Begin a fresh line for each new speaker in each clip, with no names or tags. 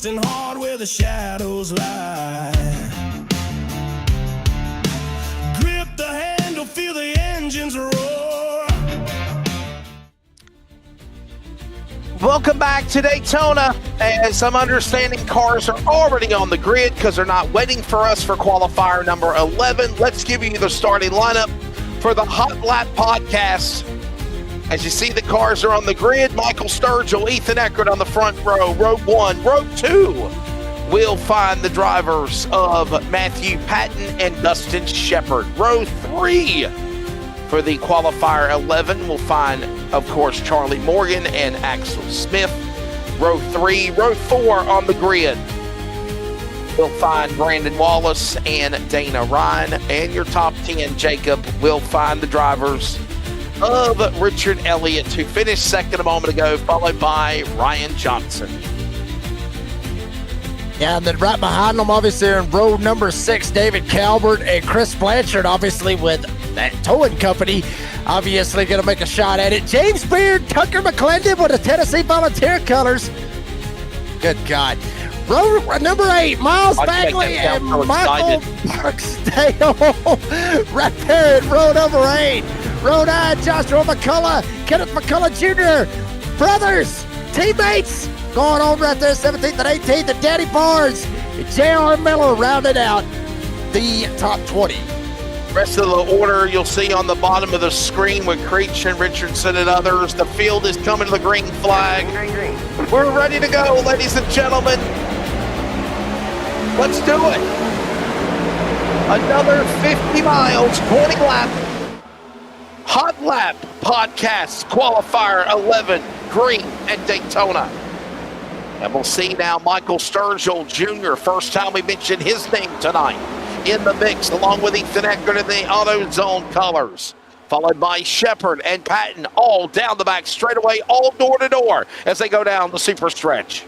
busting hard where the shadows lie. Grip the handle, feel the engines roar.
Welcome back to Daytona. As I'm understanding, cars are already on the grid because they're not waiting for us for qualifier number 11. Let's give you the starting lineup for the Hot Lap podcast. As you see, the cars are on the grid. Michael Sturgill, Ethan Eckert on the front row. Row 1. Row 2 will find the drivers of Matthew Patton and Dustin Shepard. Row 3 for the qualifier 11 will find, of course, Charlie Morgan and Axel Smith. Row 3. Row 4 on the grid will find Brandon Wallace and Dana Ryan. And your top 10, Jacob, will find the drivers of Richard Elliott, who finished second a moment ago, followed by Ryan Johnson.
Yeah, and then right behind them, obviously, in row number 6, David Calvert and Chris Blanchard, obviously with that towing company, obviously going to make a shot at it. James Beard, Tucker McClendon with the Tennessee Volunteer colors. Good God. Row number 8, Miles Bagley and Michael Barksdale right there in row number 8. Row 9, Joshua McCullough, Kenneth McCullough Jr., brothers, teammates, going on right there, 17th and 18th, and Danny Barnes, J.R. Miller rounded out the top 20.
Rest of the order you'll see on the bottom of the screen with Creech and Richardson and others. The field is coming to the green flag. Green. We're ready to go, ladies and gentlemen. Let's do it. Another 50 miles, 20 lap. Hot Lap Podcast Qualifier 11, Green at Daytona. And we'll see now Michael Sturgill Jr., first time we mentioned his name tonight, in the mix, along with Ethan Eckert in the AutoZone colors. Followed by Shepard and Patton, all down the back straightaway, all door to door as they go down the super stretch.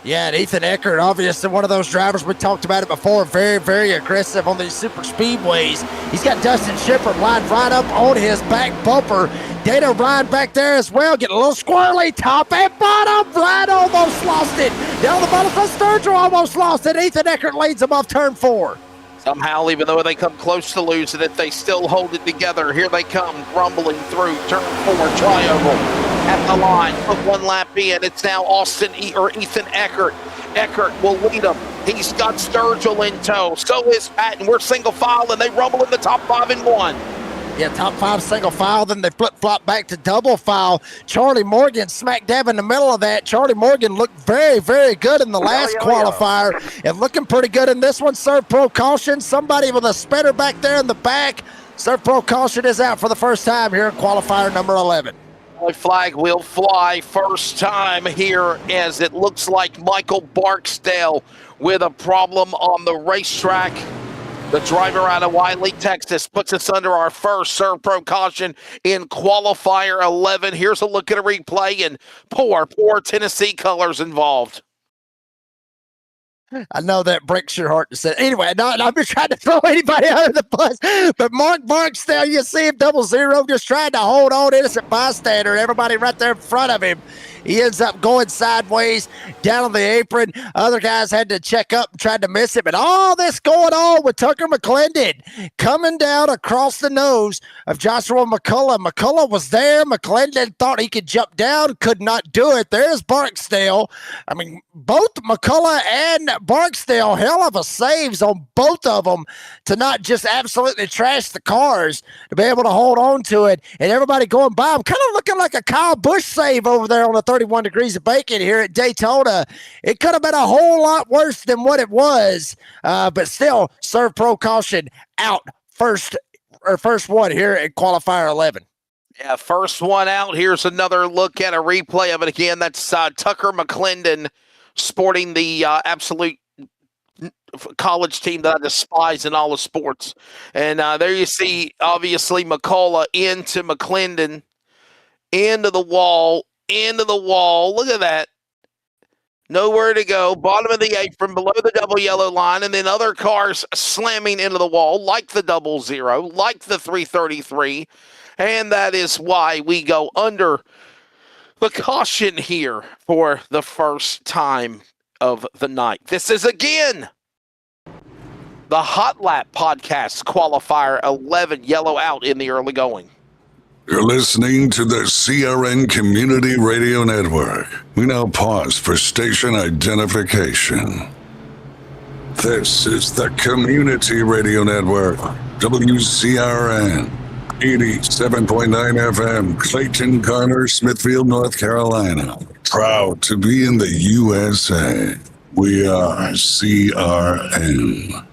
Yeah, and Ethan Eckert, obviously one of those drivers, we talked about it before, very, very aggressive on these super speedways. He's got Dustin Shepard lined right up on his back bumper. Dana Ryan back there as well, getting a little squirrely, top and bottom. Ryan almost lost it. Down the bottom from Sturgill, almost lost it. Ethan Eckert leads him off turn 4.
Somehow, even though they come close to losing it, they still hold it together. Here they come, rumbling through turn 4, tri-oval. At the line, put one lap in. It's now Ethan Eckert. Eckert will lead him. He's got Sturgill in tow. So is Patton. We're single file, and they rumble in the top 5 in 1.
Yeah, top 5 single file, then they flip-flop back to double file. Charlie Morgan smack dab in the middle of that. Charlie Morgan looked very, very good in the last qualifier and looking pretty good in this one. Serve pro caution. Somebody with a spinner back there in the back. Serve pro caution is out for the first time here in qualifier number 11.
Flag will fly first time here as it looks like Michael Barksdale with a problem on the racetrack. The driver out of Wiley, Texas, puts us under our first serve pro caution in qualifier 11. Here's a look at a replay, and poor Tennessee colors involved.
I know that breaks your heart to say. Anyway, I'm just trying to throw anybody under the bus. But Mark Barksdale, you see him 00, just trying to hold on, innocent bystander. Everybody right there in front of him. He ends up going sideways down on the apron. Other guys had to check up and tried to miss it. But all this going on with Tucker McClendon coming down across the nose of Joshua McCullough. McCullough was there. McClendon thought he could jump down, could not do it. There's Barksdale. I mean, both McCullough and Barksdale, hell of a saves on both of them to not just absolutely trash the cars, to be able to hold on to it. And everybody going by them, kind of looking like a Kyle Busch save over there on the 31 degrees of bacon here at Daytona. It could have been a whole lot worse than what it was, but still, serve pro caution out first one here at qualifier 11.
Yeah, first one out. Here's another look at a replay of it again. That's Tucker McClendon sporting the absolute college team that I despise in all the sports. And there you see, obviously, McCullough into McClendon, into the wall. Look at that. Nowhere to go. Bottom of the apron, below the double yellow line, and then other cars slamming into the wall, like the 00, like the 333. And that is why we go under the caution here for the first time of the night. This is again the Hot Lap Podcast Qualifier 11, yellow out in the early going.
You're listening to the CRN Community Radio Network. We now pause for station identification. This is the Community Radio Network, WCRN, 87.9 FM, Clayton, Garner, Smithfield, North Carolina. Proud to be in the USA. We are CRN.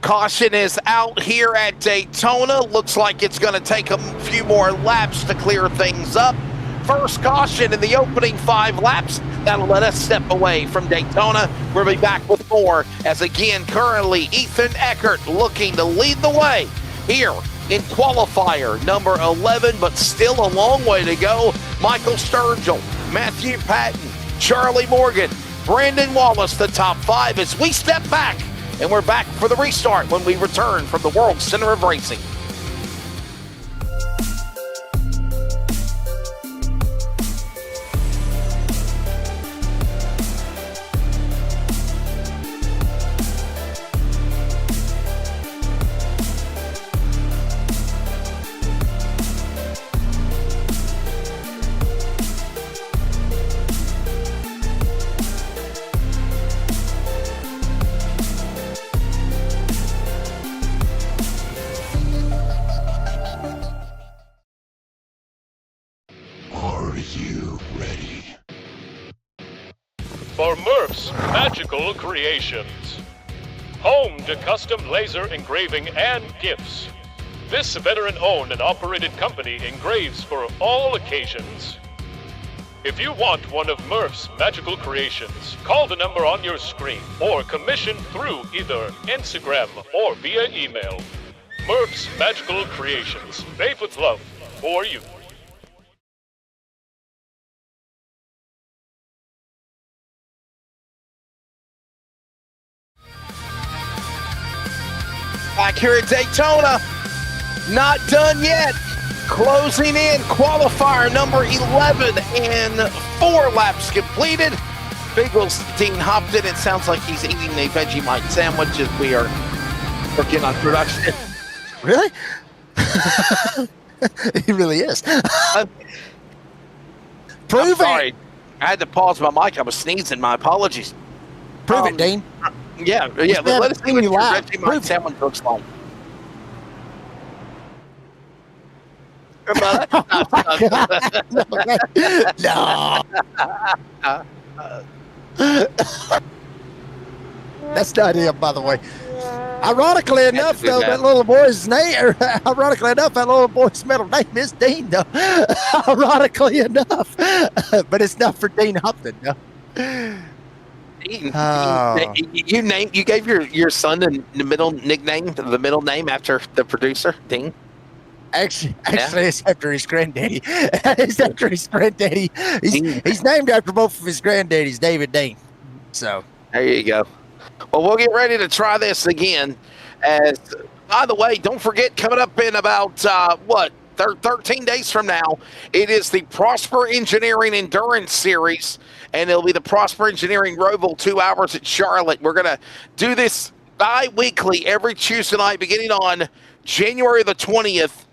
Caution is out here at Daytona. Looks like it's going to take a few more laps to clear things up. First caution in the opening 5 laps. That'll let us step away from Daytona. We'll be back with more as, again, currently Ethan Eckert looking to lead the way here in qualifier number 11, but still a long way to go. Michael Sturgill, Matthew Patton, Charlie Morgan, Brandon Wallace, the top 5 as we step back. And we're back for the restart when we return from the World Center of Racing.
For Murph's Magical Creations, home to custom laser engraving and gifts. This veteran-owned and operated company engraves for all occasions. If you want one of Murph's Magical Creations, call the number on your screen or commission through either Instagram or via email. Murph's Magical Creations, made with love for you.
Back here at Daytona, not done yet. Closing in qualifier number 11 and 4 laps completed. Bigles Dean Hopton, it sounds like he's eating a Vegemite sandwich as we are working on production.
Really? He really is. Prove
sorry.
it.
I had to pause my mic. I was sneezing. My apologies.
Prove it, Dean.
Yeah. Let us see what your Vegemite sandwich looks like.
No. That's not him, by the way. Ironically enough, though, that little boy's name. Ironically enough, that little boy's middle name is Dean, though. Ironically enough, but it's not for Dean Hopton, no.
Dean, you gave your son the middle nickname, the middle name after the producer, Dean.
Actually, it's after his granddaddy. It's after his granddaddy. He's named after both of his granddaddies, David Dean. So
there you go. Well, we'll get ready to try this again. As by the way, don't forget, coming up in about 13 days from now, it is the Prosper Engineering Endurance Series, and it'll be the Prosper Engineering Roval 2 hours at Charlotte. We're gonna do this bi-weekly every Tuesday night, beginning on January the 20th.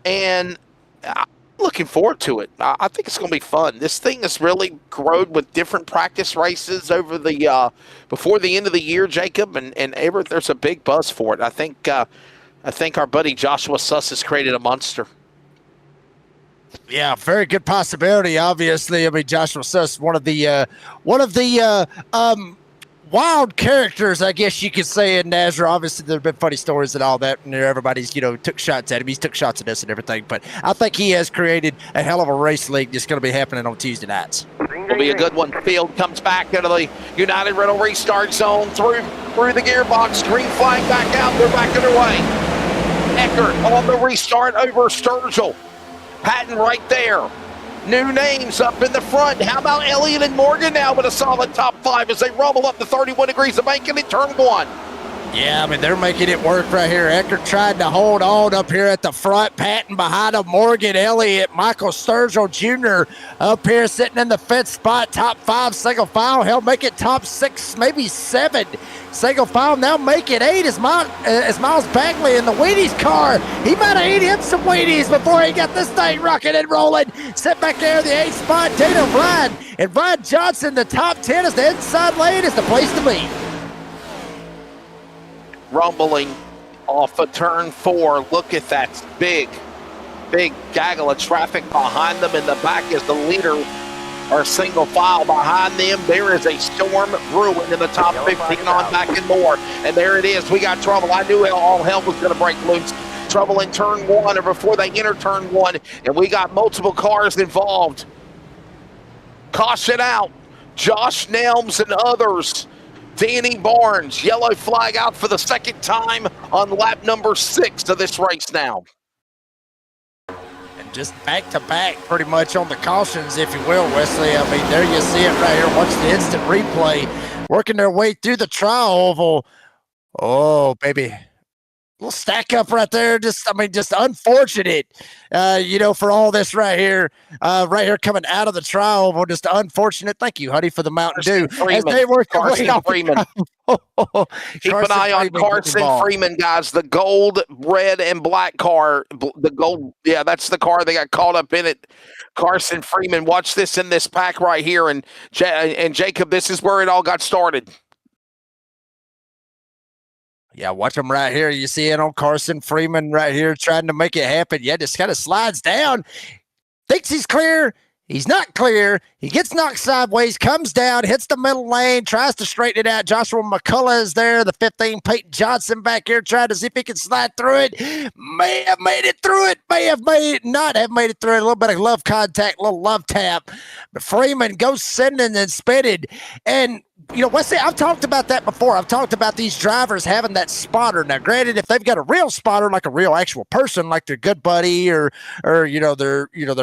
And I'm looking forward to it. I think it's going to be fun. This thing has really grown with different practice races over the before the end of the year, Jacob, and there's a big buzz for it. I think our buddy Joshua Suss has created a monster.
yeah, very good possibility. Obviously, I mean Joshua Suss, one of the wild characters, I guess you could say, in NASRA. Obviously, there have been funny stories and all that, and everybody's, took shots at him. He's took shots at us and everything, but I think he has created a hell of a race league that's going to be happening on Tuesday nights.
Will be a good one. Field comes back into the United Rental restart zone through the gearbox. Green flag back out. They're back underway. Eckert on the restart over Sturgill. Patton right there. New names up in the front. How about Elliott and Morgan now with a solid top 5 as they rumble up the 31 degrees of banking in turn 1.
Yeah, I mean, they're making it work right here. Eckert tried to hold on up here at the front, patting behind him. Morgan Elliott, Michael Sturgill Jr. up here sitting in the fifth spot, top 5 single file. He'll make it top 6, maybe 7 single file. Now make it 8 as Miles Bagley in the Wheaties car. He might have eaten him some Wheaties before he got this thing rocking and rolling. Sit back there in the 8th spot, Dana Bryan. And Brian Johnson, the top 10 is the inside lane, is the place to be.
Rumbling off of turn 4. Look at that big gaggle of traffic behind them. In the back is the leader, or single file behind them. There is a storm brewing in the top 15 on back and more. And there it is. We got trouble. I knew all hell was going to break loose. Trouble in turn 1 or before they enter turn 1. And we got multiple cars involved. Caution out. Josh Nelms and others. Danny Barnes, yellow flag out for the second time on lap number 6 of this race now.
And just back-to-back pretty much on the cautions, if you will, Wesley. I mean, there you see it right here. Watch the instant replay. Working their way through the tri-oval. Oh, baby. Little stack up right there. Just unfortunate, for all this right here coming out of the tri-oval. Just unfortunate. Thank you, Honey, for the Mountain Dew. As they work
Carson Freeman. Keep an eye on Carson Freeman, guys. The gold, red, and black car. The gold, yeah, that's the car. They got caught up in it. Carson Freeman. Watch this in this pack right here. And Jacob, this is where it all got started.
Yeah, watch him right here. You see it on Carson Freeman right here trying to make it happen. Yeah, just kind of slides down. Thinks he's clear. He's not clear. He gets knocked sideways, comes down, hits the middle lane, tries to straighten it out. Joshua McCullough is there. The 15, Peyton Johnson back here trying to see if he can slide through it. May have made it through it. May have not have made it through it. A little bit of love contact, a little love tap. But Freeman goes sending and spinning. And Wesley, I've talked about that before. I've talked about these drivers having that spotter. Now, granted, if they've got a real spotter, like a real actual person, like their good buddy or their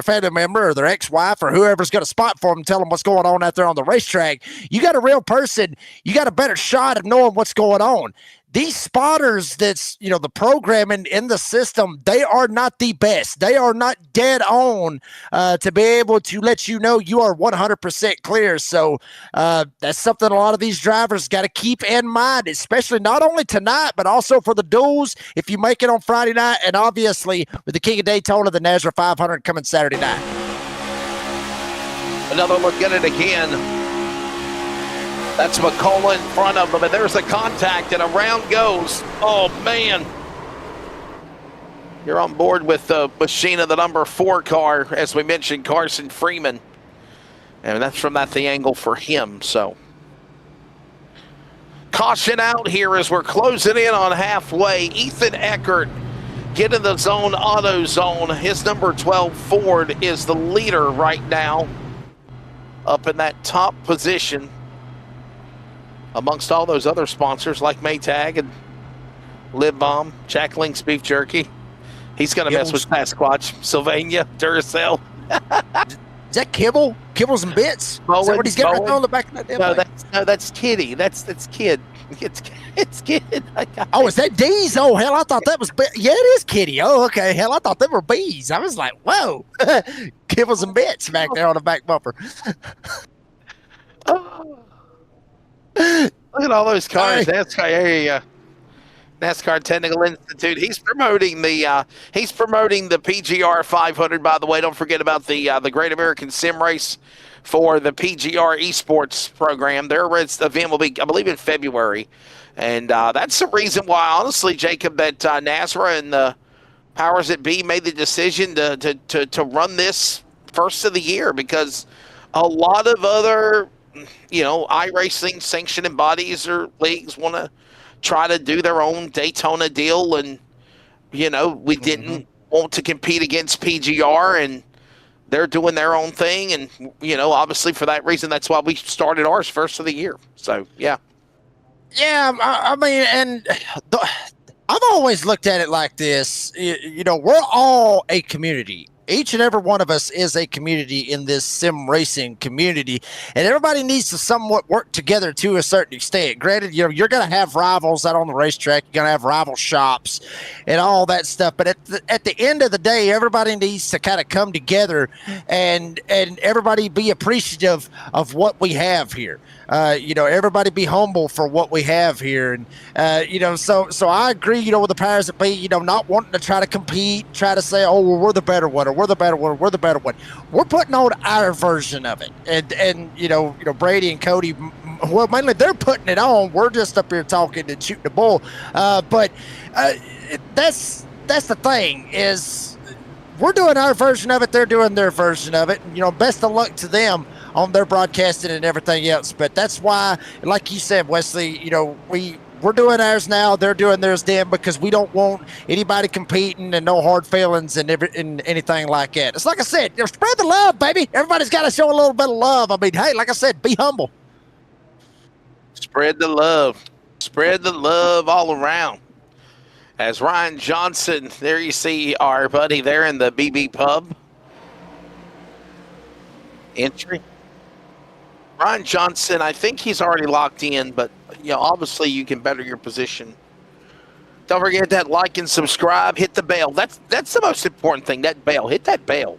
family member or their ex-wife or whoever's got a spot for them, tell them what's going on out there on the racetrack. You got a real person, you got a better shot of knowing what's going on. These spotters that's, the programming in the system, they are not the best. They are not dead on to be able to let you know you are 100% clear. So that's something a lot of these drivers got to keep in mind, especially not only tonight, but also for the duels if you make it on Friday night, and obviously with the King of Daytona, the NASRA 500 coming Saturday night.
Another look at it again. That's McCullough in front of him, and there's a contact, and around goes. Oh, man. You're on board with the machine of the number 4 car, as we mentioned, Carson Freeman. And that's from the angle for him, so. Caution out here as we're closing in on halfway. Ethan Eckert getting the zone, auto zone. His number 12 Ford is the leader right now, up in that top position, amongst all those other sponsors like Maytag and Lib Bomb, Jack Link's Beef Jerky. He's going to mess with Sasquatch, Sylvania, Duracell.
Is that Kibble? Kibbles and Bits? Bowen, is that what he's getting right there on the back of that damn thing?
That's Kitty. That's Kid. It's Kid.
Oh, is that D's? Oh, hell, I thought that was... Yeah, it is Kitty. Oh, okay. Hell, I thought they were bees. I was like, whoa. Kibbles and Bits back there on the back bumper.
Look at all those cars. NASCAR area. NASCAR Technical Institute. He's promoting the PGR 500. By the way, don't forget about the Great American Sim Race for the PGR Esports program. Their event will be, I believe, in February, and that's the reason why, honestly, Jacob, that NASRA and the powers that be made the decision to run this first of the year, because a lot of other iRacing sanctioning bodies or leagues want to try to do their own Daytona deal, and we didn't want to compete against PGR, and they're doing their own thing, and obviously for that reason, that's why we started ours first of the year. So yeah,
I mean, and I've always looked at it like this. We're all a community. Each and every one of us is a community in this sim racing community, and everybody needs to somewhat work together to a certain extent. Granted, you're going to have rivals out on the racetrack. You're going to have rival shops and all that stuff. But at the end of the day, everybody needs to kind of come together and everybody be appreciative of what we have here. Everybody be humble for what we have here. And, so I agree, with the powers that be, not wanting to try to compete, try to say, oh, well, we're the better one, or we're the better one, or we're the better one. We're putting on our version of it. And Brady and Cody, well, mainly they're putting it on. We're just up here talking and shooting the bull. But that's the thing is we're doing our version of it. They're doing their version of it. And, best of luck to them on their broadcasting and everything else. But that's why, like you said, Wesley, we're doing ours now. They're doing theirs then, because we don't want anybody competing and no hard feelings and anything like that. It's like I said, spread the love, baby. Everybody's got to show a little bit of love. I mean, hey, like I said, be humble.
Spread the love. Spread the love all around. As Ryan Johnson, there you see our buddy there in the BB Pub entry. Ryan Johnson, I think he's already locked in, but obviously you can better your position. Don't forget that like and subscribe. Hit the bell. That's the most important thing. That bell. Hit that bell,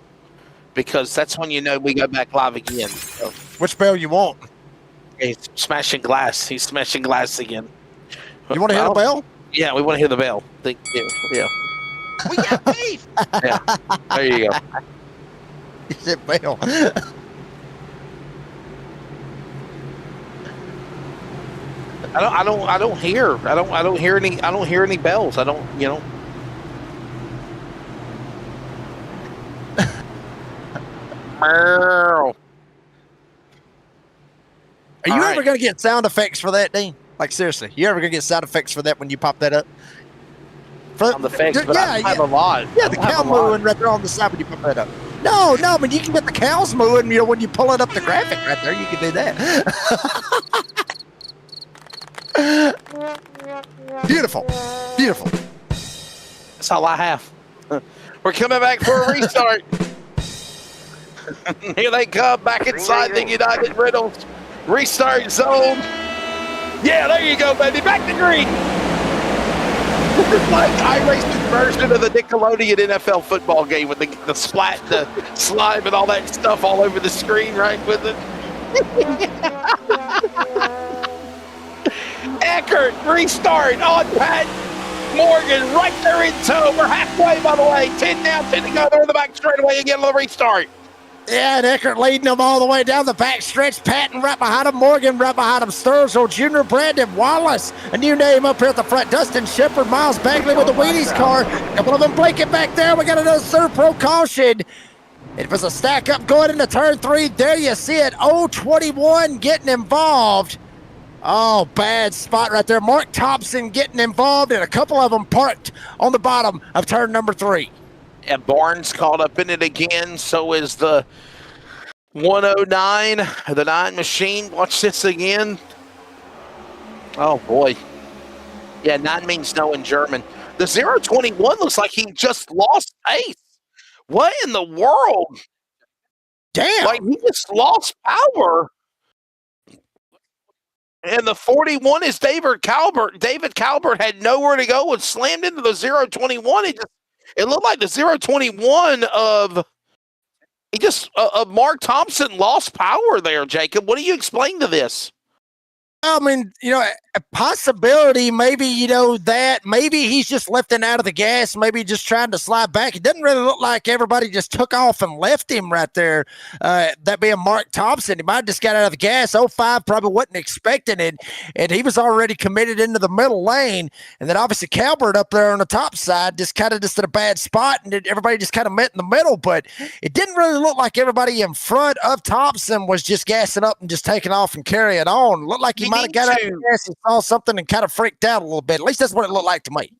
because that's when we go back live again. So,
which bell you want?
he's smashing glass. He's smashing glass again.
You want to hear the bell?
Yeah, we want to hear the bell. Yeah. We got beef. Yeah. There you go.
He said bell.
I don't hear any bells. I don't.
Are you ever going to get sound effects for that, Dean? Like, seriously, you ever going to get sound effects for that when you pop that up?
Sound effects, but I have a lot.
Yeah, the cow mooing right there on the side when you pop that up. No, but you can get the cows mooing, when you pull it up the graphic right there, you can do that. Beautiful.
That's all I have. We're coming back for a restart. Here they come back inside the United Riddles restart zone. Yeah, there you go, baby. Back to green. This is like iRacing version of the Nickelodeon NFL football game with the splat, the slime, and all that stuff all over the screen, right? With it. Eckert, restart on Pat Morgan, right there in tow. We're halfway, by the way. 10 down, 10 to go. They're in the back straightaway again. Little restart.
Yeah, and Eckert leading them all the way down the back stretch. Patton right behind him. Morgan right behind him. Sturgill Jr., Brandon Wallace, a new name up here at the front. Dustin Shepard, Miles Bagley with the Wheaties car. A couple of them blinking back there. We got another third pro caution. It was a stack up going into turn 3. There you see it. 021 getting involved. Oh, bad spot right there. Mark Thompson getting involved, and a couple of them parked on the bottom of turn number 3.
And Barnes caught up in it again. So is the 109, the 9 machine. Watch this again. Oh, boy. Yeah, 9 means no in German. The 021 looks like he just lost pace. What in the world?
Damn.
Like, he just lost power. And the 41 is David Calvert. David Calvert had nowhere to go and slammed into the 021. It looked like the 021 of Mark Thompson lost power there, Jacob. What do you explain to this?
I mean, a possibility, maybe, that maybe he's just lifting out of the gas, maybe just trying to slide back. It doesn't really look like everybody just took off and left him right there. That being Mark Thompson, he might have just got out of the gas. 05 probably wasn't expecting it, and he was already committed into the middle lane. And then obviously Calvert up there on the top side just in a bad spot, and everybody just kind of met in the middle. But it didn't really look like everybody in front of Thompson was just gassing up and just taking off and carrying on. It looked like he might have got out of the gas and saw something and kind of freaked out a little bit. At least that's what it looked like to me.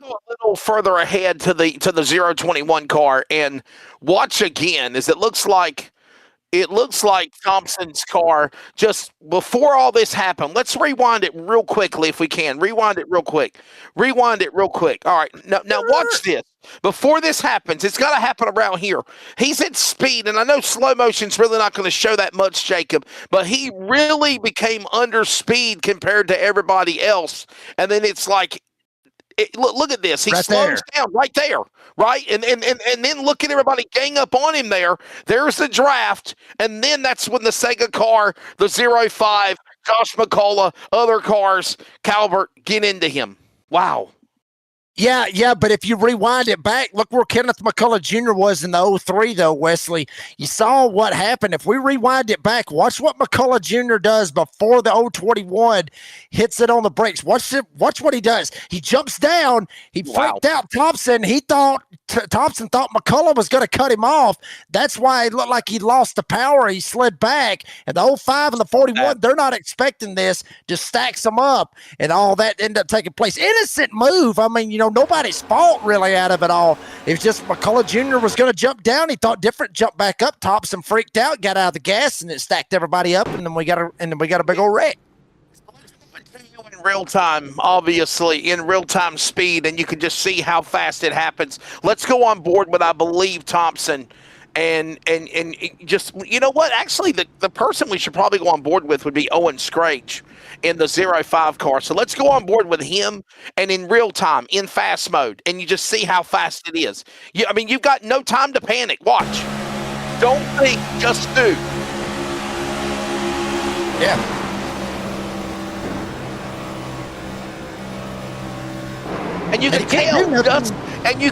Go a little further ahead to the 021 car and watch again, as it looks like Thompson's car just before all this happened. Let's rewind it real quickly if we can. Rewind it real quick. All right. Now watch this. Before this happens, it's got to happen around here. He's at speed, and I know slow motion's really not going to show that much, Jacob, but he really became under speed compared to everybody else. And then it's like, look at this. He
right
slows
there.
down right there, right? And then look at everybody gang up on him there. There's the draft, and then that's when the Sega car, the 05, Josh McCullough, other cars, Calvert get into him. Wow.
Yeah, but if you rewind it back, look where Kenneth McCullough Jr. was in the 03, though, Wesley. You saw what happened. If we rewind it back, watch what McCullough Jr. does before the 021 hits it on the brakes. Watch what he does. He jumps down. He freaked out Thompson. He thought Thompson thought McCullough was going to cut him off. That's why it looked like he lost the power. He slid back. And the 05 and the 41, they're not expecting this. Just stacks them up, and all that ended up taking place. Innocent move. I mean, nobody's fault really out of it all. It was just McCullough Jr. was going to jump down. He thought different, jumped back up. Thompson freaked out, got out of the gas, and it stacked everybody up, and then we got a big old wreck.
In real time, obviously, in real time speed, and you can just see how fast it happens. Let's go on board with, I believe, Thompson. And just, you know what? Actually, the person we should probably go on board with would be Owen Scrage in the 05 car. So let's go on board with him, and in real time, in fast mode, and you just see how fast it is. You've got no time to panic. Watch. Don't think, just do.
Yeah.
And you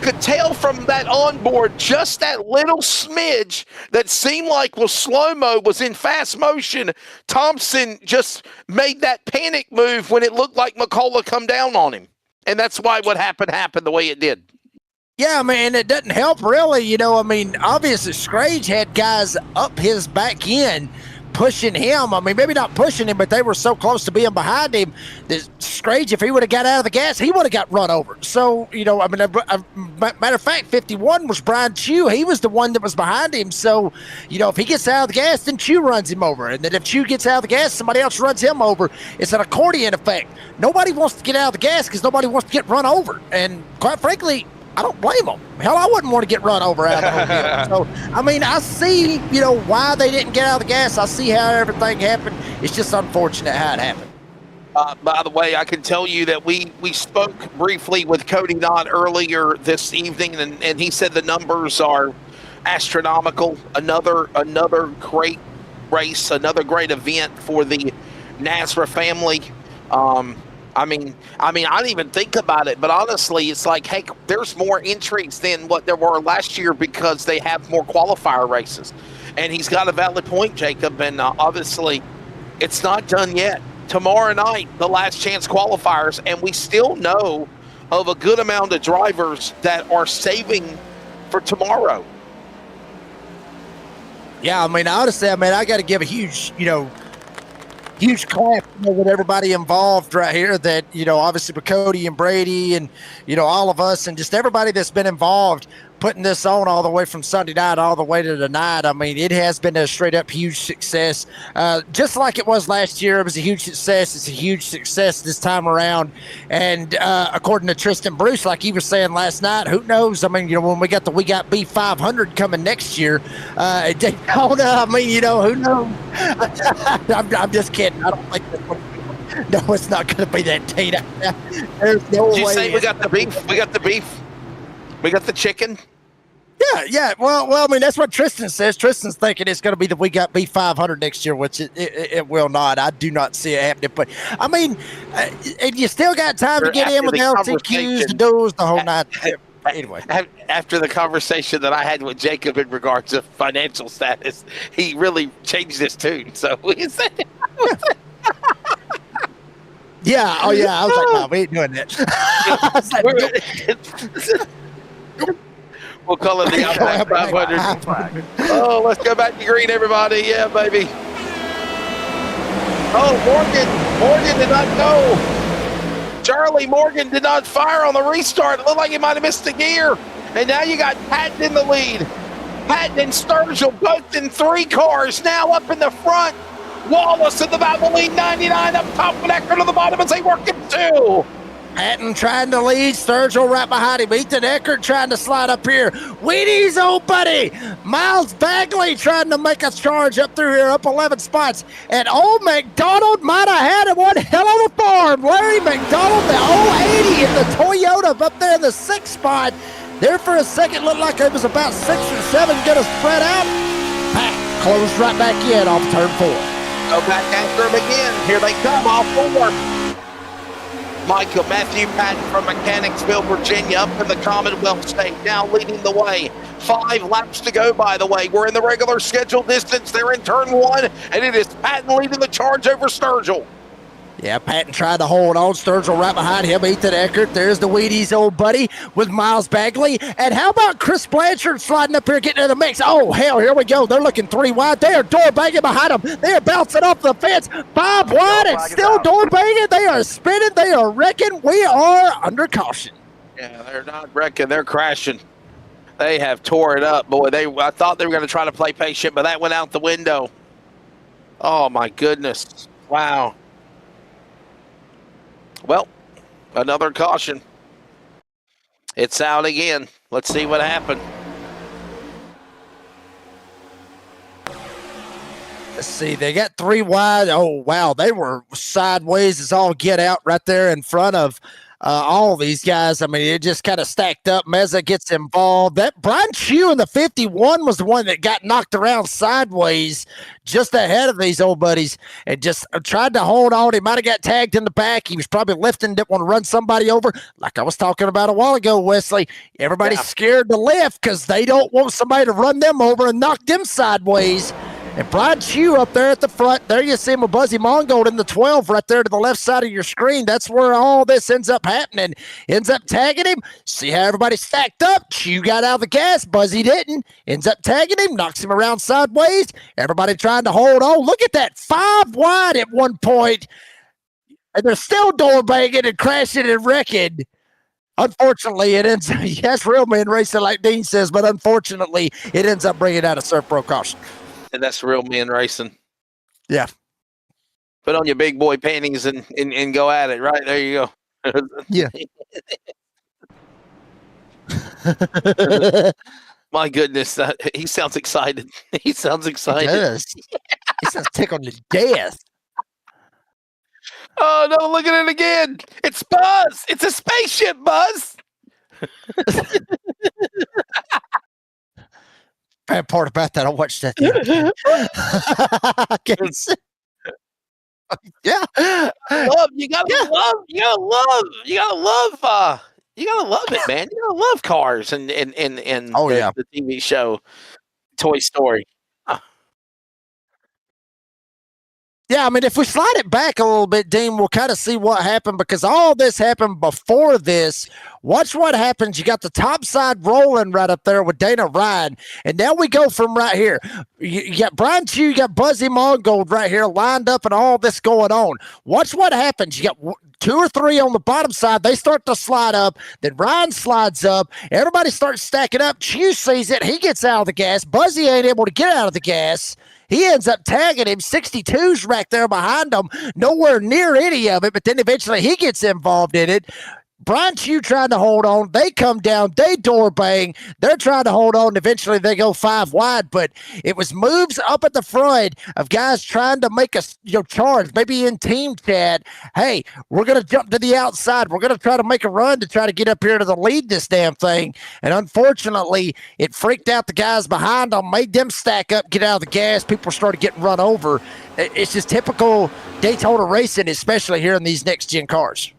could tell from that onboard just that little smidge that seemed like was slow-mo was in fast motion. Thompson just made that panic move when it looked like McCullough come down on him. And that's why what happened the way it did.
Yeah, man, it doesn't help really. Obviously Scrage had guys up his back end pushing him. Maybe not pushing him, but they were so close to being behind him that Scrage, if he would have got out of the gas, he would have got run over. So, matter of fact, 51 was Brian Chew. He was the one that was behind him. So, if he gets out of the gas, then Chew runs him over. And then if Chew gets out of the gas, somebody else runs him over. It's an accordion effect. Nobody wants to get out of the gas because nobody wants to get run over. And quite frankly, I don't blame them. Hell, I wouldn't want to get run over out of the whole deal. So, I see, why they didn't get out of the gas. I see how everything happened. It's just unfortunate how it happened.
By the way, I can tell you that we spoke briefly with Cody Knott earlier this evening, and he said the numbers are astronomical. Another great race, another great event for the NASRA family. I didn't even think about it, but honestly, it's like, hey, there's more entries than what there were last year because they have more qualifier races. And he's got a valid point, Jacob, and obviously it's not done yet. Tomorrow night, the last chance qualifiers, and we still know of a good amount of drivers that are saving for tomorrow.
Yeah, honestly, I got to give a huge clap with everybody involved right here that, obviously with Cody and Brady and, all of us and just everybody that's been involved putting this on all the way from Sunday night all the way to tonight. It has been a straight up huge success. Just like it was last year, it was a huge success. It's a huge success this time around. And according to Tristan Bruce, like he was saying last night, who knows? When we got B500 coming next year at Daytona, who knows? I'm just kidding. I don't think that's what. No, it's not going to be that Tina. There's no way.
Did you say we got the beef? We got the beef. We got the chicken.
Yeah. Well, that's what Tristan says. Tristan's thinking it's going to be the We Got B500 next year, which it will not. I do not see it happening. But and you still got time to get in with the LTQs, the duels, the whole night. Anyway,
after the conversation that I had with Jacob in regards to financial status, he really changed his tune. So we said.
Yeah. Oh, yeah. I was like, no, we ain't doing that.
We'll call it the Outback 500. Oh, let's go back to green, everybody. Yeah, baby. Oh, Morgan did not go. Charlie Morgan did not fire on the restart. It looked like he might have missed the gear. And now you got Patton in the lead. Patton and Sturgill both in 3 cars now up in the front. Wallace in the battle lead, 99 up top, and Eckert to the bottom as they work in 2.
Patton trying to lead. Sturgill right behind him. Ethan Eckert trying to slide up here. Wheaties, old buddy. Miles Bagley trying to make a charge up through here, up 11 spots. And old McDonald might have had one hell of a farm. Larry McDonald, the 080 in the Toyota up there in the 6th spot. There for a second, looked like it was about 6 or 7 going to spread out. Pat closed right back in off turn 4.
Go back after him again. Here they come, all 4. Michael Matthew Patton from Mechanicsville, Virginia, up in the Commonwealth State, now leading the way. 5 laps to go, by the way. We're in the regular schedule distance. They're in turn 1, and it is Patton leading the charge over Sturgill.
Yeah, Patton tried to hold on. Sturgill right behind him. Ethan Eckert. There's the Wheaties, old buddy, with Miles Bagley. And how about Chris Blanchard sliding up here, getting in the mix? Oh, hell, here we go. They're looking 3 wide. They are door banging behind them. They are bouncing off the fence. 5 wide and still door banging. They are spinning. They are wrecking. We are under caution.
Yeah, they're not wrecking. They're crashing. They have tore it up. Boy, I thought they were going to try to play patient, but that went out the window. Oh, my goodness. Wow. Well, another caution. It's out again. Let's see what happened.
Let's see. They got 3 wide. Oh, wow. They were sideways as all get out right there in front of all these guys. I mean, it just kind of stacked up. Meza gets involved. That Brian Chew in the 51 was the one that got knocked around sideways just ahead of these old buddies and just tried to hold on. He might have got tagged in the back. He was probably lifting, didn't want to run somebody over. Like I was talking about a while ago, Wesley, everybody's scared to lift because they don't want somebody to run them over and knock them sideways. And Brian Chew up there at the front, there you see him with Buzzy Mongold in the 12 right there to the left side of your screen. That's where all this ends up happening. Ends up tagging him. See how everybody stacked up? Chew got out of the gas. Buzzy didn't. Ends up tagging him, knocks him around sideways. Everybody trying to hold on. Look at that. 5 wide at one point. And they're still door banging and crashing and wrecking. Unfortunately, it ends up, yes, real men racing like Dean says, but unfortunately, it ends up bringing out a Surf Pro caution.
And that's real men racing.
Yeah.
Put on your big boy panties and go at it. Right, there you go.
Yeah.
My goodness, he sounds excited. He sounds excited.
He does. He sounds tickled to death.
Oh, no, look at it again. It's Buzz. It's a spaceship, Buzz.
Bad part about that, I watched that. Yeah.
You gotta love it, man. You gotta love cars and the TV show Toy Story.
Yeah, I mean, if we slide it back a little bit, Dean, we'll kind of see what happened because all this happened before this. Watch what happens. You got the top side rolling right up there with Dana Ryan, and now we go from right here. You got Brian Chew, you got Buzzy Mongold right here lined up and all this going on. Watch what happens. You got 2 or 3 on the bottom side. They start to slide up. Then Ryan slides up. Everybody starts stacking up. Chew sees it. He gets out of the gas. Buzzy ain't able to get out of the gas. He ends up tagging him. 62's right there behind him. Nowhere near any of it, but then eventually he gets involved in it. Brian Chew trying to hold on. They come down. They door bang. They're trying to hold on. Eventually they go 5 wide, but it was moves up at the front of guys trying to make a charge, maybe in team chat. Hey, we're going to jump to the outside. We're going to try to make a run to try to get up here to the lead this damn thing. And unfortunately, it freaked out the guys behind them, made them stack up, get out of the gas. People started getting run over. It's just typical Daytona racing, especially here in these next-gen cars.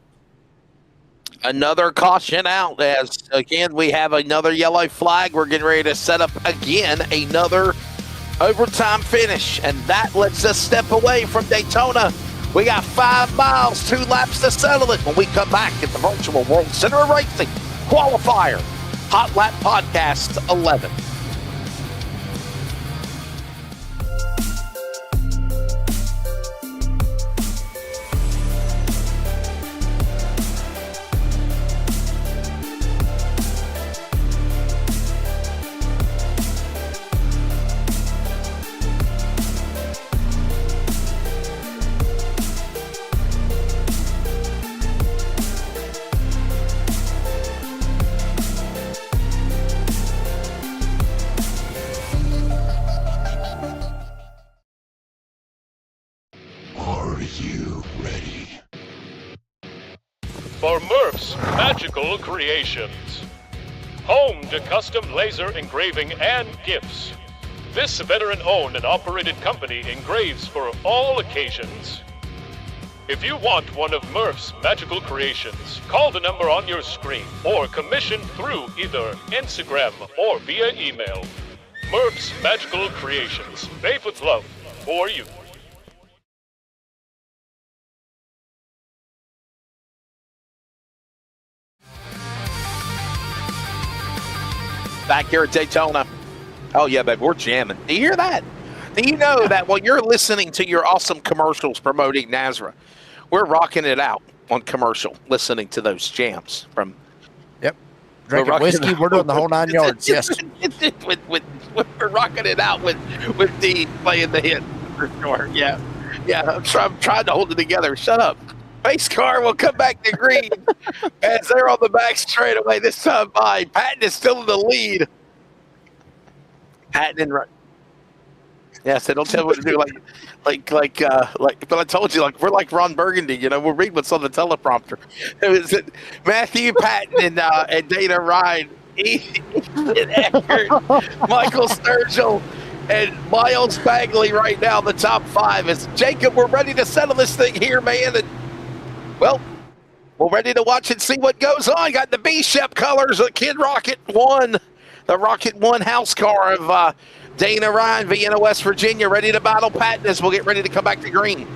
Another caution out as, again, we have another yellow flag. We're getting ready to set up, again, another overtime finish, and that lets us step away from Daytona. We got 5 miles, 2 laps to settle it when we come back at the Virtual World Center of Racing Qualifier Hot Lap Podcast 11.
Magical Creations. Home to custom laser engraving and gifts. This veteran-owned and operated company engraves for all occasions. If you want one of Murph's magical creations, call the number on your screen or commission through either Instagram or via email. Murph's Magical Creations, made with love for you.
Back here at Daytona. Oh, yeah, babe, we're jamming. Do you hear that? Do you know that while you're listening to your awesome commercials promoting NASRA, we're rocking it out on commercial, listening to those jams from...
Yep. Drinking whiskey, we're doing the whole 9 yards, yes.
We're rocking it out with D playing the hit, for sure. Yeah. I'm trying to hold it together. Shut up. Pace car will come back to green as they're on the back straightaway this time by. Patton is still in the lead. Patton and right. Yes, they don't tell me what to do. But I told you, we're like Ron Burgundy. You know, we're reading what's on the teleprompter. It was Matthew Patton and Dana Ryan, Ethan Eckert, Michael Sturgill, and Miles Bagley right now. The top 5 is Jacob. We're ready to settle this thing here, man. And well, we're ready to watch and see what goes on. Got the B-Shep colors, the Kid Rocket 1, the Rocket 1 house car of Dana Ryan, Vienna, West Virginia, ready to battle Patton as we'll get ready to come back to green.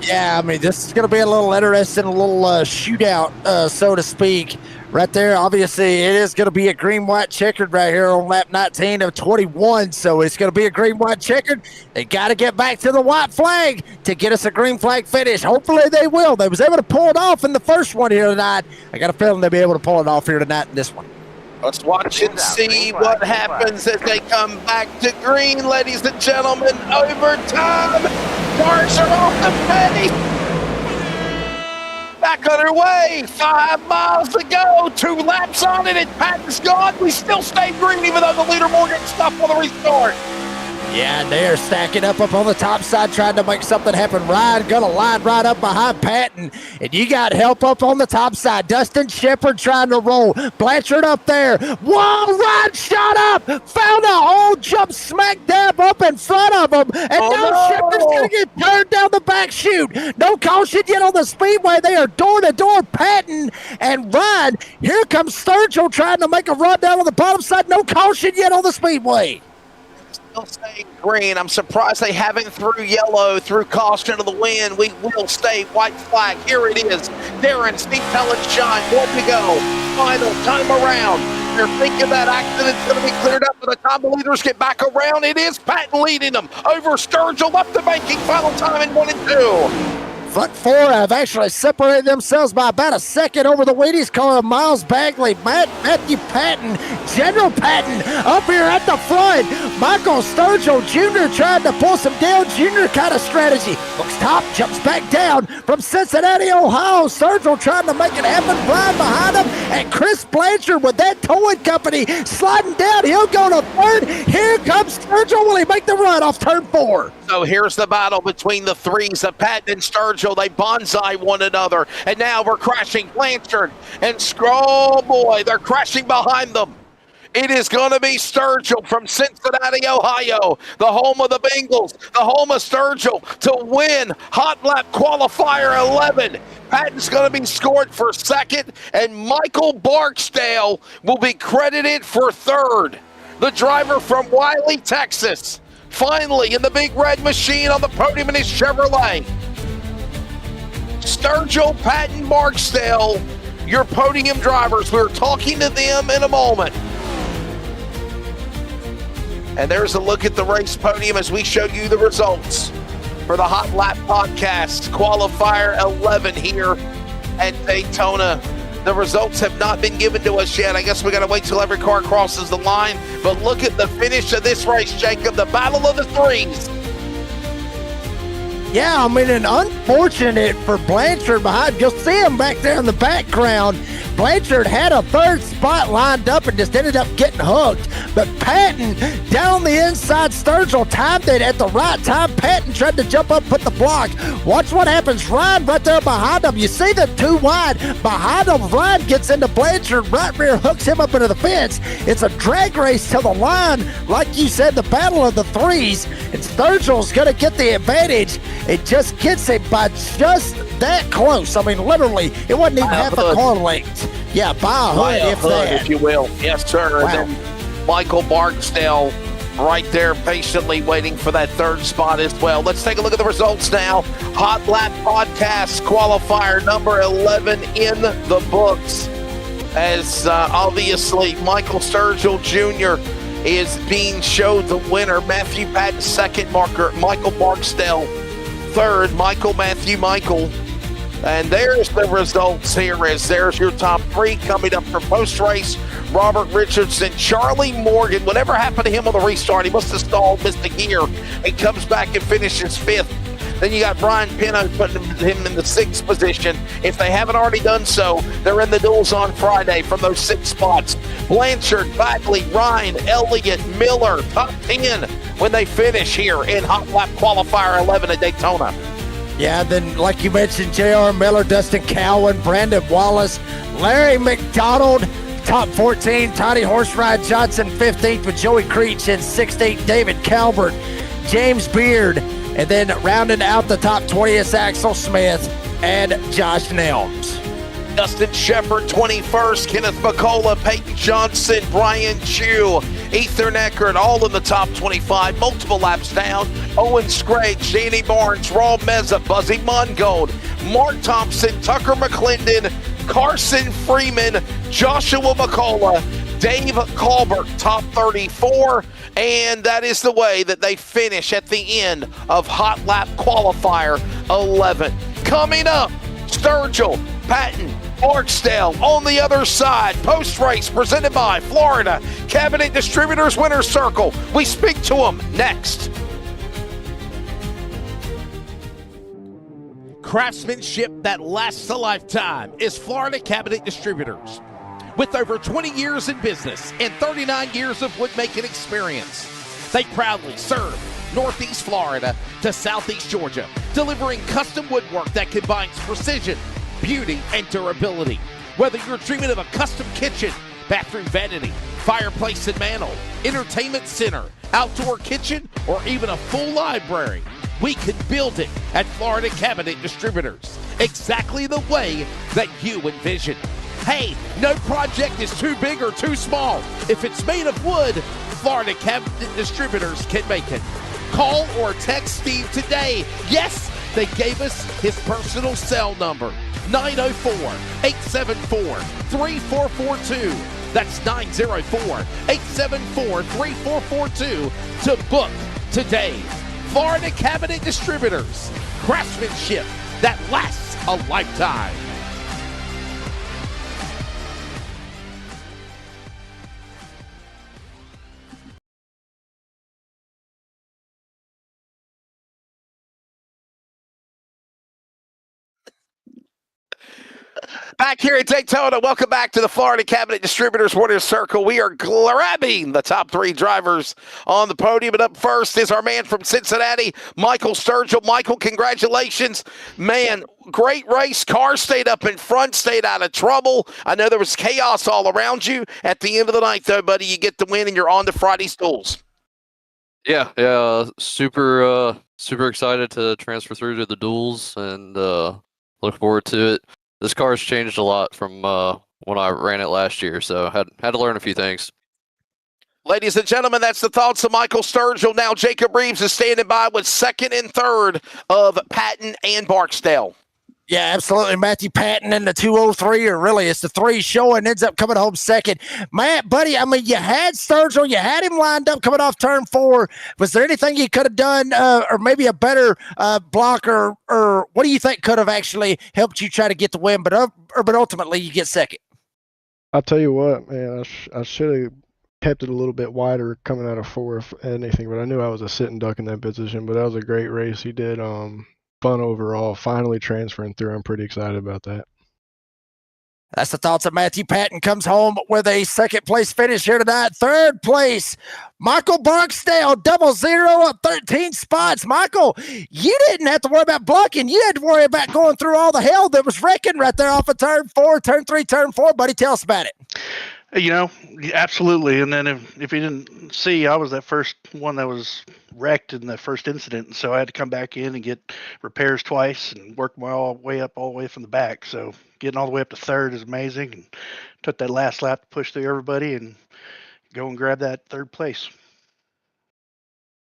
Yeah, I mean, this is going to be a little interesting, a little shootout, so to speak. Right there, obviously, it is going to be a green-white checkered right here on lap 19 of 21, so it's going to be a green-white checkered. They got to get back to the white flag to get us a green flag finish. Hopefully they will. They was able to pull it off in the first one here tonight. I got a feeling they'll be able to pull it off here tonight in this one.
Let's watch and see what happens as they come back to green, ladies and gentlemen. Overtime. Cars are off the pace. Back on her way. 5 miles to go. 2 laps on it, and Patton's gone. We still stay green, even though the leaderboard gets stopped on the restart.
Yeah, and they're stacking up on the top side, trying to make something happen. Ryan gonna line right up behind Patton, and you got help up on the top side. Dustin Shepard trying to roll. Blanchard up there. Whoa, Ryan shot up, found a hole, jumped smack dab up in front of him, and now Shepard's gonna get turned down the back chute. No caution yet on the speedway. They are door to door. Patton and Ryan. Here comes Sturgill trying to make a run down on the bottom side. No caution yet on the speedway.
Still staying green. I'm surprised they haven't threw yellow through caution to the wind. We will stay white flag. Here it is. Darren, Steve Pellett, Shine. 1 to go. Final time around. They're thinking that accident's going to be cleared up by the time the leaders get back around. It is Patton leading them over Sturgill up the banking. Final time in 1 and 2.
Front 4 have actually separated themselves by about a second over the Wheaties car of Miles Bagley, Matthew Patton, General Patton up here at the front. Michael Sturgill Jr. trying to pull some Dale Jr. kind of strategy. Looks top, jumps back down from Cincinnati, Ohio. Sturgill trying to make it happen. Brian behind him, and Chris Blanchard with that towing company sliding down. He'll go to 3rd. Here comes Sturgill. Will he make the run off turn 4?
So here's the battle between the threes of Patton and Sturgill. They bonsai one another. And now we're crashing. Blanchard and oh boy, they're crashing behind them. It is going to be Sturgill from Cincinnati, Ohio, the home of the Bengals, the home of Sturgill, to win Hot Lap Qualifier 11. Patton's going to be scored for 2nd, and Michael Barksdale will be credited for 3rd. The driver from Wiley, Texas. Finally, in the big red machine on the podium in his Chevrolet. Sturgill, Patton, Barksdale, your podium drivers. We're talking to them in a moment. And there's a look at the race podium as we show you the results for the Hot Lap Podcast, Qualifier 11 here at Daytona. The results have not been given to us yet. I guess we got to wait till every car crosses the line. But look at the finish of this race, Jacob, the battle of the threes.
Yeah, I mean, and unfortunate for Blanchard behind. You'll see him back there in the background. Blanchard had a third spot lined up and just ended up getting hooked. But Patton, down the inside, Sturgill timed it at the right time. Patton tried to jump up, put the block. Watch what happens. Ryan right there behind him. You see the two wide behind him. Ryan gets into Blanchard, right rear hooks him up into the fence. It's a drag race to the line. Like you said, the battle of the threes. And Sturgill's going to get the advantage. It just gets him by just that close. I mean, literally, it wasn't even half a car length. Yeah, by a hood, if that.
If you will. Yes, sir.
Wow.
And then Michael Barksdale right there patiently waiting for that third spot as well. Let's take a look at the results now. Hot Lap Podcast qualifier number 11 in the books. As obviously Michael Sturgill Jr. is being showed the winner. Matthew Patton second, Michael Barksdale third, Michael. And there's the results here. There's your top three coming up for post-race. Robert Richardson, Charlie Morgan. Whatever happened to him on the restart? He must have stalled, missed a gear. He comes back and finishes fifth. Then you got Brian Pino putting him in the sixth position. If they haven't already done so, they're in the duels on Friday from those 6 spots. Blanchard, Bagley, Ryan, Elliott, Miller, top 10 when they finish here in Hot Lap Qualifier 11 at Daytona.
Yeah, then like you mentioned, J.R. Miller, Dustin Cowan, Brandon Wallace, Larry McDonald, top 14, Toddy Horseride Johnson, 15th with Joey Creech in 16th, David Calvert, James Beard, and then rounding out the top 20 is Axel Smith and Josh Nelms.
Dustin Shepard, 21st. Kenneth McCullough, Peyton Johnson, Brian Chew, Ethan Eckert, all in the top 25. Multiple laps down. Owen Scraggs, Danny Barnes, Raul Meza, Buzzy Mungold, Mark Thompson, Tucker McClendon, Carson Freeman, Joshua McCullough, Dave Colbert, top 34. And that is the way that they finish at the end of Hot Lap Qualifier 11. Coming up, Sturgill, Patton, Barksdale on the other side. Post-race presented by Florida Cabinet Distributors Winner's Circle. We speak to them next. Craftsmanship that lasts a lifetime is Florida Cabinet Distributors. With over 20 years in business and 39 years of woodmaking experience, they proudly serve Northeast Florida to Southeast Georgia, delivering custom woodwork that combines precision, beauty, and durability. Whether you're dreaming of a custom kitchen, bathroom vanity, fireplace and mantle, entertainment center, outdoor kitchen, or even a full library, we can build it at Florida Cabinet Distributors, exactly the way that you envision. Hey, no project is too big or too small. If it's made of wood, Florida Cabinet Distributors can make it. Call or text Steve today. Yes, they gave us his personal cell number, 904-874-3442. That's 904-874-3442 to book today. Florida Cabinet Distributors, craftsmanship that lasts a lifetime. Back here at Daytona, welcome back to the Florida Cabinet Distributors Winner's Circle. We are grabbing the top 3 drivers on the podium. And up first is our man from Cincinnati, Michael Sturgill. Michael, congratulations. Man, great race. Car stayed up in front, stayed out of trouble. I know there was chaos all around you. At the end of the night, though, buddy, you get the win and you're on to Friday's duels.
Yeah, super excited to transfer through to the duels and look forward to it. This car's changed a lot from when I ran it last year, so had to learn a few things.
Ladies and gentlemen, that's the thoughts of Michael Sturgill. Now Jacob Reeves is standing by with second and third of Patton and Barksdale.
Yeah, absolutely. Matthew Patton and the 203, or really it's the 3 showing, ends up coming home second. Matt, buddy, I mean, you had Sturgill, you had him lined up coming off turn 4. Was there anything you could have done, or maybe a better block, or what do you think could have actually helped you try to get the win, but ultimately you get second?
I'll tell you what, man, I should have kept it a little bit wider coming out of 4 if anything, but I knew I was a sitting duck in that position, but that was a great race. He did fun overall, finally transferring through. I'm pretty excited about that.
That's the thoughts of Matthew Patton. Comes home with a second place finish here tonight. Third place, Michael Barksdale, 00 up 13 spots. Michael, you didn't have to worry about blocking. You had to worry about going through all the hell that was wrecking right there off of turn 4, turn 3, turn 4. Buddy, tell us about it.
You know, absolutely. And then if you didn't see, I was that first one that was wrecked in the first incident. So I had to come back in and get repairs twice and work my way up all the way from the back. So getting all the way up to third is amazing. And took that last lap to push through everybody and go and grab that third place.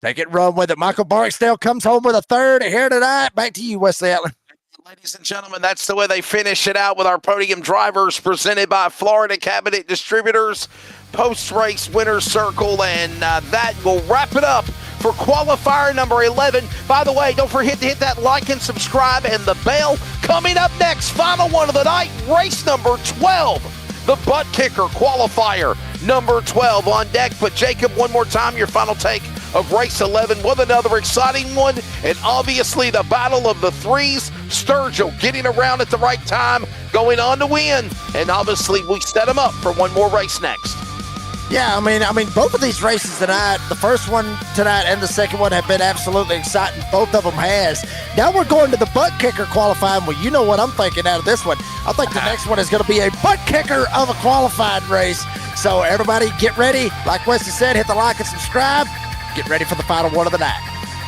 Take it and run with it. Michael Barksdale comes home with a third here tonight. Back to you, Wesley Allen.
Ladies and gentlemen, that's the way they finish it out with our podium drivers presented by Florida Cabinet Distributors, post-race winner's circle, and that will wrap it up for qualifier number 11. By the way, don't forget to hit that like and subscribe and the bell. Coming up next, final one of the night, race number 12, the butt kicker qualifier number 12 on deck. But Jacob, one more time, your final take of race 11 with another exciting one, and obviously the battle of the threes. Sturgill getting around at the right time, going on to win, and obviously we set him up for one more race next.
Yeah, I mean, both of these races tonight, the first one tonight and the second one, have been absolutely exciting. Both of them has. Now we're going to the butt kicker qualifying. Well, you know what I'm thinking out of this one. I think the next one is going to be a butt kicker of a qualifying race. So everybody get ready. Like Wesley said, hit the like and subscribe. Get ready for the final one of the night.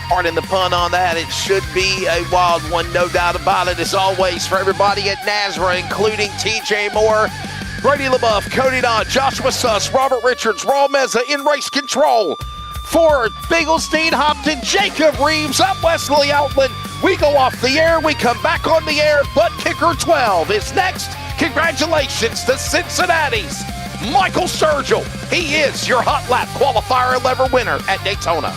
Pardon the pun on that. It should be a wild one, no doubt about it. As always, for everybody at NASRA, including TJ Moore, Brady LaBeouf, Cody Dodd, Joshua Suss, Robert Richards, Raul Meza in race control. For Bigglestein, Hopton, Jacob Reeves, I'm Wesley Outland. We go off the air. We come back on the air. Butt Kicker 12 is next. Congratulations to Cincinnati's Michael Sturgill. He is your Hot Lap Qualifier 11 winner at Daytona.